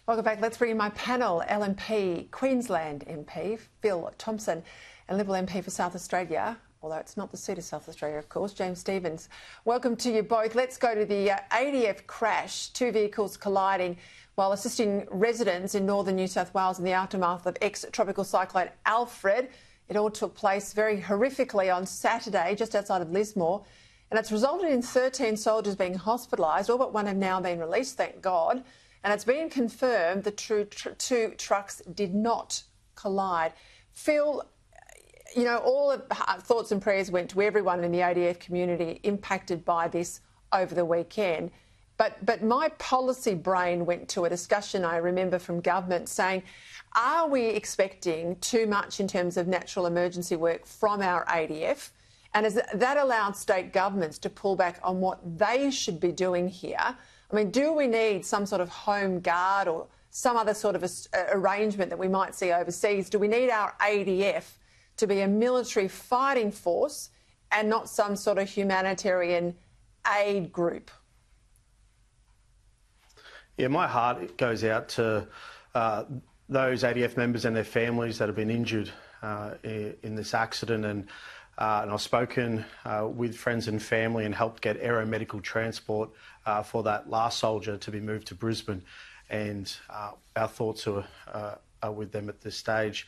Welcome back. Let's bring in my panel, LNP, Queensland MP, Phil Thompson, and Liberal MP for South Australia, although it's not the seat of South Australia, of course, James Stephens. Welcome to you both. Let's go to the ADF crash, two vehicles colliding while assisting residents in northern New South Wales in the aftermath of ex-tropical cyclone Alfred. It all took place very horrifically on Saturday, just outside of Lismore, and it's resulted in 13 soldiers being hospitalised. All but one have now been released, thank God. And it's been confirmed the two trucks did not collide. Phil, you know, all of thoughts and prayers went to everyone in the ADF community impacted by this over the weekend. But my policy brain went to a discussion I remember from government saying, are we expecting too much in terms of natural emergency work from our ADF? And has that allowed state governments to pull back on what they should be doing here? I mean, do we need some sort of home guard or some other sort of arrangement that we might see overseas? Do we need our ADF to be a military fighting force and not some sort of humanitarian aid group? Yeah, my heart goes out to those ADF members and their families that have been injured in this accident. And I've spoken with friends and family and helped get aeromedical transport for that last soldier to be moved to Brisbane. And our thoughts are with them at this stage.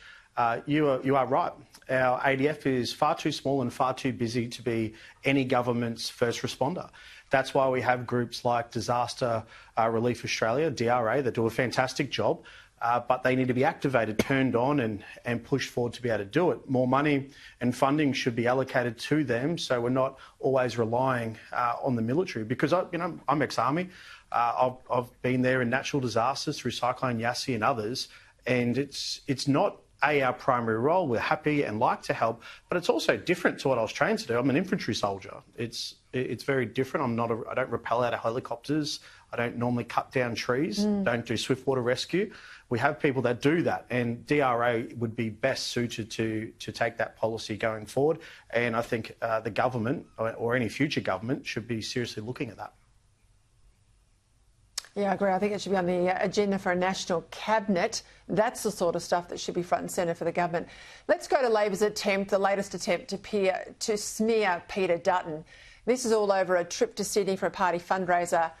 You are right. Our ADF is far too small and far too busy to be any government's first responder. That's why we have groups like Disaster Relief Australia, DRA, that do a fantastic job. But they need to be activated, turned on and pushed forward to be able to do it. More money and funding should be allocated to them so we're not always relying on the military. Because, I'm ex-Army. I've been there in natural disasters through Cyclone Yassi and others, and it's not our primary role. We're happy and like to help, but it's also different to what I was trained to do. I'm an infantry soldier. It's very different. I don't rappel out of helicopters. I don't normally cut down trees. Don't do swiftwater rescue. We have people that do that, and DRA would be best suited to take that policy going forward. And I think the government or any future government should be seriously looking at that. Yeah, I agree. I think it should be on the agenda for a national cabinet. That's the sort of stuff that should be front and centre for the government. Let's go to Labor's attempt, the latest attempt to smear Peter Dutton. This is all over a trip to Sydney for a party fundraiser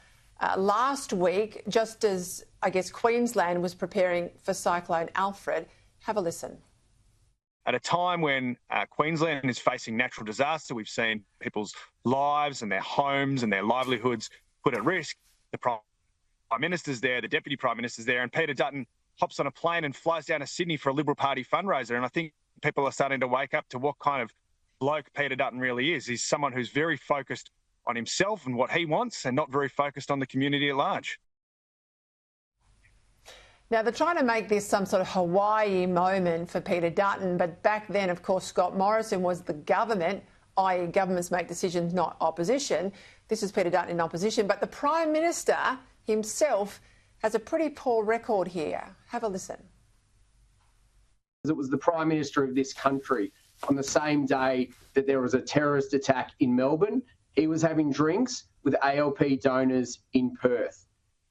last week, just as, I guess, Queensland was preparing for Cyclone Alfred. Have a listen. At a time when Queensland is facing natural disaster, we've seen people's lives and their homes and their livelihoods put at risk. The Prime Minister's there, the Deputy Prime Minister's there, and Peter Dutton hops on a plane and flies down to Sydney for a Liberal Party fundraiser. And I think people are starting to wake up to what kind of bloke Peter Dutton really is. He's someone who's very focused on himself and what he wants and not very focused on the community at large. Now, they're trying to make this some sort of Hawaii moment for Peter Dutton, but back then, of course, Scott Morrison was the government, i.e. governments make decisions, not opposition. This is Peter Dutton in opposition, but the Prime Minister himself has a pretty poor record here. Have a listen. It was the Prime Minister of this country on the same day that there was a terrorist attack in Melbourne. He was having drinks with ALP donors in Perth,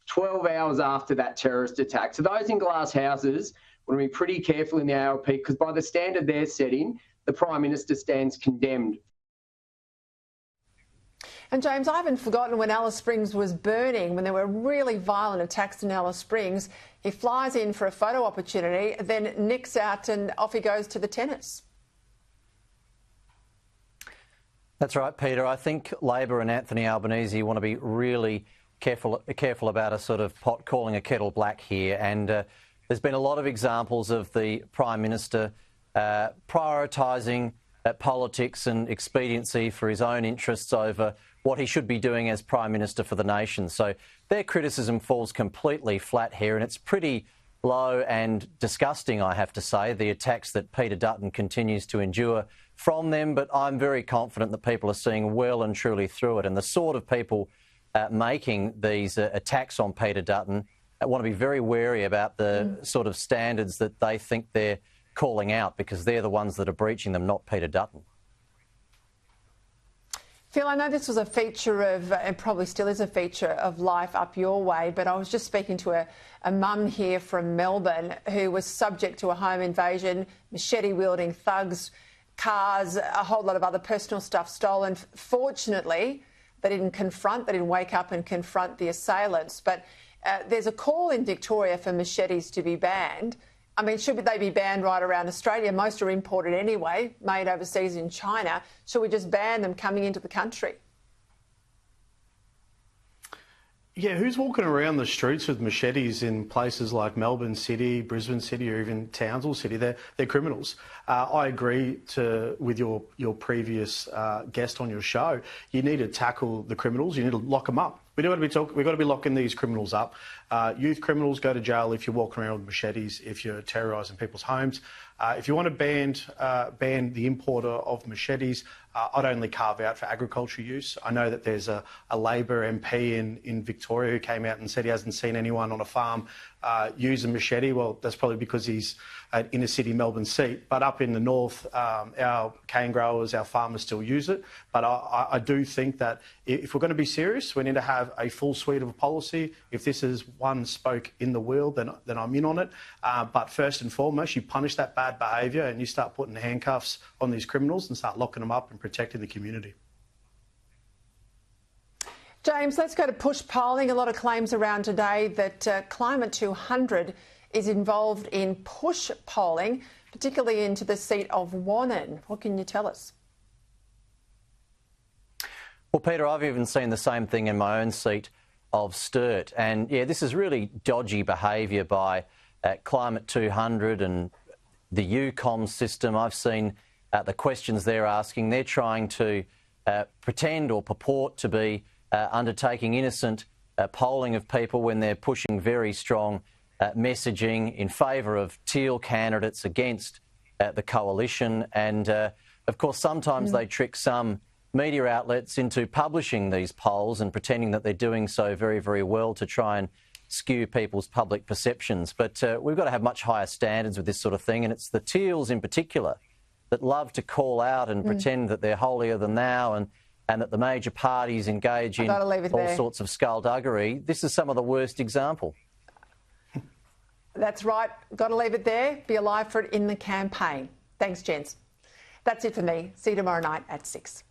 12 hours after that terrorist attack. So those in glass houses want to be pretty careful in the ALP because by the standard they're setting, the Prime Minister stands condemned. And James, I haven't forgotten when Alice Springs was burning, when there were really violent attacks in Alice Springs. He flies in for a photo opportunity, then nicks out and off he goes to the tennis. That's right, Peter. I think Labor and Anthony Albanese want to be really careful about a sort of pot calling a kettle black here. And there's been a lot of examples of the Prime Minister prioritising politics and expediency for his own interests over what he should be doing as Prime Minister for the nation. So their criticism falls completely flat here, and it's pretty low and disgusting, I have to say, the attacks that Peter Dutton continues to endure from them. But I'm very confident that people are seeing well and truly through it. And the sort of people making these attacks on Peter Dutton want to be very wary about the sort of standards that they think they're calling out, because they're the ones that are breaching them, not Peter Dutton. Phil, I know this was a feature of, and probably still is a feature of life up your way, but I was just speaking to a mum here from Melbourne who was subject to a home invasion, machete-wielding thugs, cars, a whole lot of other personal stuff stolen. Fortunately, they didn't wake up and confront the assailants. But there's a call in Victoria for machetes to be banned. I mean, should they be banned right around Australia? Most are imported anyway, made overseas in China. Should we just ban them coming into the country? Yeah, who's walking around the streets with machetes in places like Melbourne City, Brisbane City, or even Townsville City? They're criminals. I agree with your previous guest on your show. You need to tackle the criminals. You need to lock them up. We've got to be locking these criminals up. Youth criminals go to jail if you're walking around with machetes, if you're terrorising people's homes. If you want to ban the importer of machetes, I'd only carve out for agriculture use. I know that there's a Labor MP in Victoria who came out and said he hasn't seen anyone on a farm use a machete. Well, that's probably because he's an inner city Melbourne seat. But up in the north, our cane growers, our farmers still use it. But I do think that if we're going to be serious, we need to have a full suite of a policy. If this is one spoke in the wheel, then I'm in on it. But first and foremost, you punish that bad behaviour and you start putting handcuffs on these criminals and start locking them up and protecting the community. James, let's go to push polling. A lot of claims around today that Climate 200 is involved in push polling, particularly into the seat of Wannon. What can you tell us? Well, Peter, I've even seen the same thing in my own seat of Sturt. And, yeah, this is really dodgy behaviour by Climate 200 and the UCOM system. I've seen the questions they're asking. They're trying to pretend or purport to be undertaking innocent polling of people when they're pushing very strong messaging in favour of Teal candidates against the coalition. And, of course, sometimes they trick some media outlets into publishing these polls and pretending that they're doing so very, very well to try and skew people's public perceptions. But we've got to have much higher standards with this sort of thing, and it's the Teals in particular that love to call out and pretend that they're holier than thou and that the major parties engage in all sorts of skullduggery. This is some of the worst example. That's right. Got to leave it there. Be alive for it in the campaign. Thanks, gents. That's it for me. See you tomorrow night at 6.